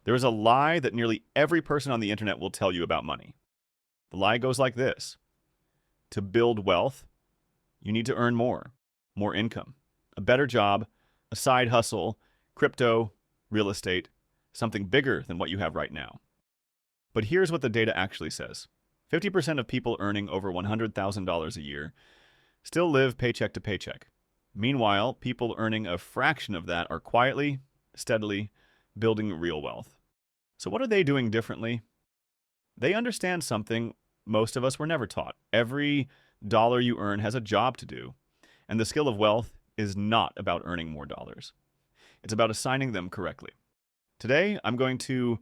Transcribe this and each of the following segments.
There is a lie that nearly every person on the internet will tell you about money. The lie goes like this. To build wealth, you need to earn more income, a better job, a side hustle, crypto, real estate, something bigger than what you have right now. But here's what the data actually says. 50% of people earning over $100,000 a year still live paycheck to paycheck. Meanwhile, people earning a fraction of that are quietly, steadily building real wealth. So what are they doing differently? They understand something most of us were never taught. Every dollar you earn has a job to do. And the skill of wealth is not about earning more dollars. It's about assigning them correctly. Today, I'm going to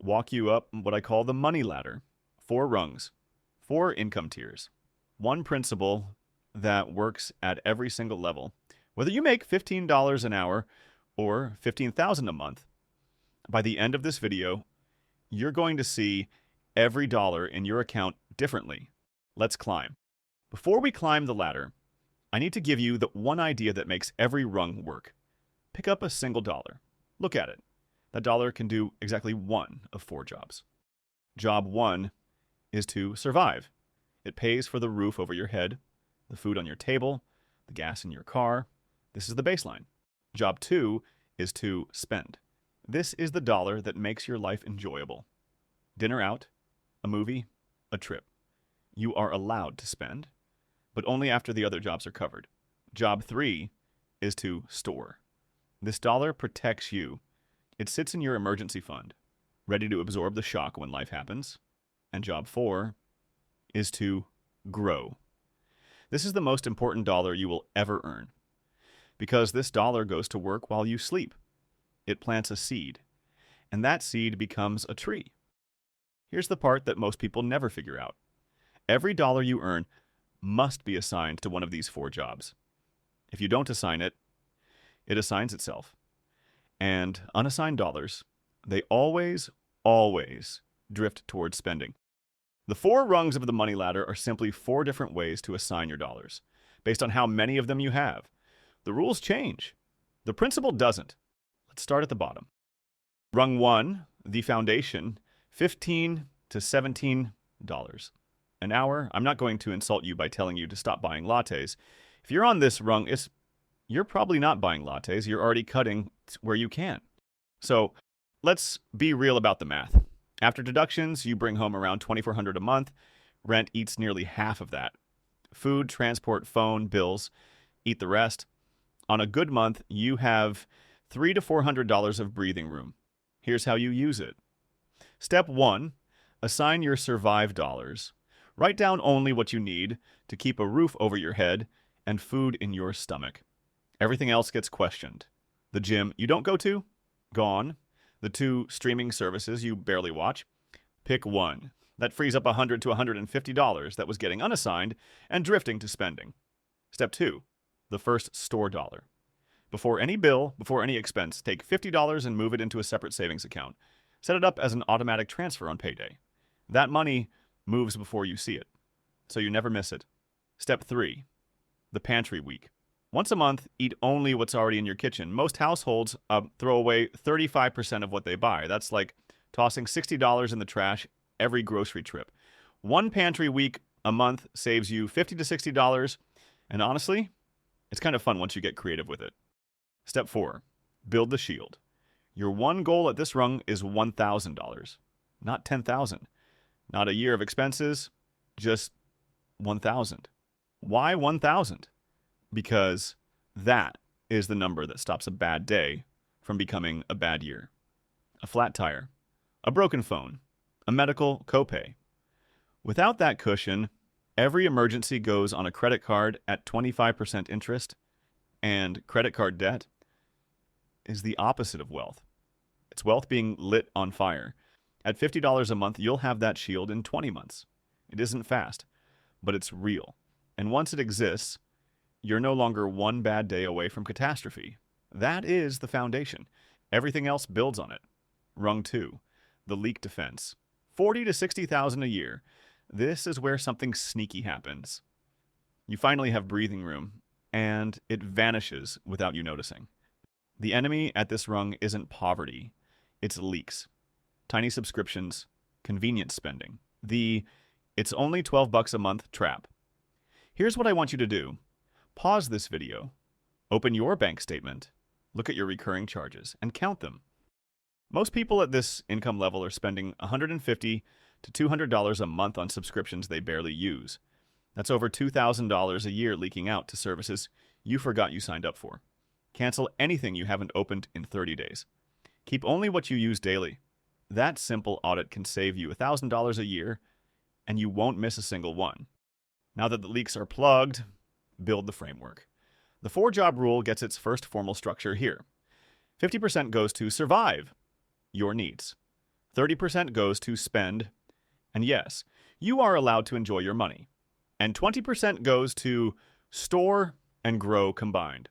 walk you up what I call the money ladder. 4 rungs, 4 income tiers. One principle that works at every single level. Whether you make $15 an hour or $15,000 a month, by the end of this video, you're going to see every dollar in your account differently. Let's climb. Before we climb the ladder, I need to give you the one idea that makes every rung work. Pick up a single dollar. Look at it. That dollar can do exactly one of 4 jobs. Job 1 is to survive. It pays for the roof over your head, the food on your table, the gas in your car. This is the baseline. Job 2 is to spend. This is the dollar that makes your life enjoyable. Dinner out, a movie, a trip. You are allowed to spend, but only after the other jobs are covered. Job 3 is to store. This dollar protects you. It sits in your emergency fund, ready to absorb the shock when life happens. And job 4 is to grow. This is the most important dollar you will ever earn, because this dollar goes to work while you sleep. It plants a seed, and that seed becomes a tree. Here's the part that most people never figure out. Every dollar you earn must be assigned to one of these 4 jobs. If you don't assign it, it assigns itself. And unassigned dollars, they always drift towards spending. The 4 rungs of the money ladder are simply 4 different ways to assign your dollars, based on how many of them you have. The rules change. The principle doesn't. Let's start at the bottom. Rung 1, the foundation, $15 to $17 an hour. I'm not going to insult you by telling you to stop buying lattes. If you're on this rung, you're probably not buying lattes. You're already cutting where you can. So let's be real about the math. After deductions, you bring home around $2,400 a month. Rent eats nearly half of that. Food, transport, phone, bills eat the rest. On a good month, you have $300 to $400 of breathing room. Here's how you use it. Step 1, assign your survive dollars. Write down only what you need to keep a roof over your head and food in your stomach. Everything else gets questioned. The gym you don't go to? Gone. The 2 streaming services you barely watch? Pick one. That frees up $100 to $150 that was getting unassigned and drifting to spending. Step 2, the first store dollar. Before any bill, before any expense, take $50 and move it into a separate savings account. Set it up as an automatic transfer on payday. That money moves before you see it, so you never miss it. Step 3, the pantry week. Once a month, eat only what's already in your kitchen. Most households throw away 35% of what they buy. That's like tossing $60 in the trash every grocery trip. One pantry week a month saves you $50 to $60, and honestly, it's kind of fun once you get creative with it. Step 4, build the shield. Your one goal at this rung is $1,000, not $10,000. Not a year of expenses, just $1,000. Why $1,000? Because that is the number that stops a bad day from becoming a bad year. A flat tire, a broken phone, a medical copay. Without that cushion, every emergency goes on a credit card at 25% interest, and credit card debt is the opposite of wealth. It's wealth being lit on fire. At $50 a month, you'll have that shield in 20 months. It isn't fast, but it's real. And once it exists, you're no longer one bad day away from catastrophe. That is the foundation. Everything else builds on it. Rung 2, the leak defense. $40,000 to $60,000 a year. This is where something sneaky happens. You finally have breathing room, and it vanishes without you noticing. The enemy at this rung isn't poverty, it's leaks. tiny subscriptions, convenience spending. The "it's only $12 a month" trap. Here's what I want you to do. Pause this video, open your bank statement, look at your recurring charges, and count them. Most people at this income level are spending $150 to $200 a month on subscriptions they barely use. That's over $2,000 a year leaking out to services you forgot you signed up for. Cancel anything you haven't opened in 30 days. Keep only what you use daily. That simple audit can save you $1,000 a year, and you won't miss a single one. Now that the leaks are plugged, build the framework. The 4-job rule gets its first formal structure here. 50% goes to survive, your needs. 30% goes to spend, and yes, you are allowed to enjoy your money. And 20% goes to store and grow combined.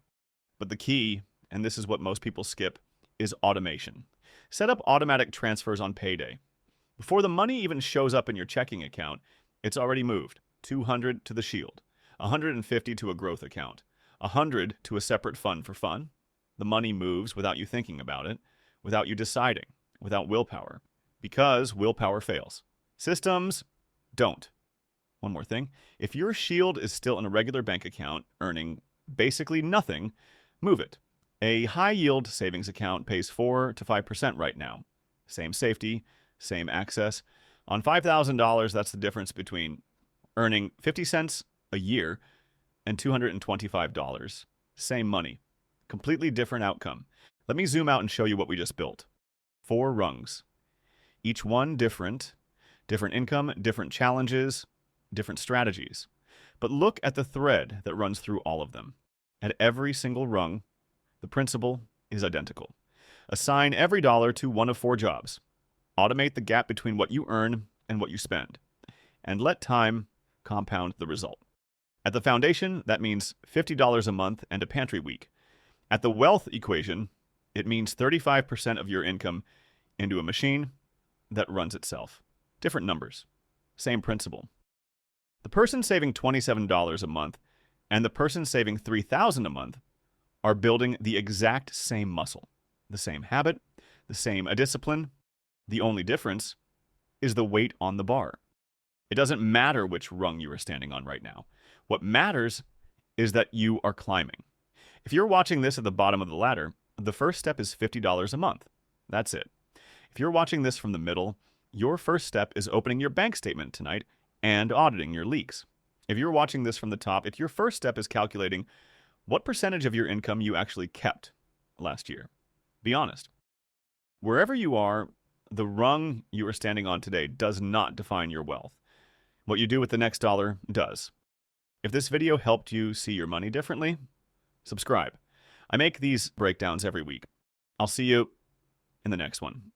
But the key, and this is what most people skip, is automation. Set up automatic transfers on payday. Before the money even shows up in your checking account, it's already moved. 200 to the shield, 150 to a growth account, 100 to a separate fund for fun. The money moves without you thinking about it, without you deciding, without willpower, because willpower fails. Systems don't. One more thing. If your shield is still in a regular bank account, earning basically nothing, move it. A high-yield savings account pays 4 to 5% right now. Same safety, same access. On $5,000, that's the difference between earning 50 cents a year and $225. Same money. Completely different outcome. Let me zoom out and show you what we just built. 4 rungs. Each one different. Different income, different challenges, different strategies. But look at the thread that runs through all of them. At every single rung, the principle is identical. Assign every dollar to one of 4 jobs. Automate the gap between what you earn and what you spend. And let time compound the result. At the foundation, that means $50 a month and a pantry week. At the wealth equation, it means 35% of your income into a machine that runs itself. Different numbers. Same principle. The person saving $27 a month and the person saving $3,000 a month are building the exact same muscle, the same habit, the same discipline. The only difference is the weight on the bar. It doesn't matter which rung you are standing on right now. What matters is that you are climbing. If you're watching this at the bottom of the ladder, the first step is $50 a month. That's it. If you're watching this from the middle, your first step is opening your bank statement tonight and auditing your leaks. If you're watching this from the top, your first step is calculating what percentage of your income you actually kept last year. Be honest. Wherever you are, the rung you are standing on today does not define your wealth. What you do with the next dollar does. If this video helped you see your money differently, subscribe. I make these breakdowns every week. I'll see you in the next one.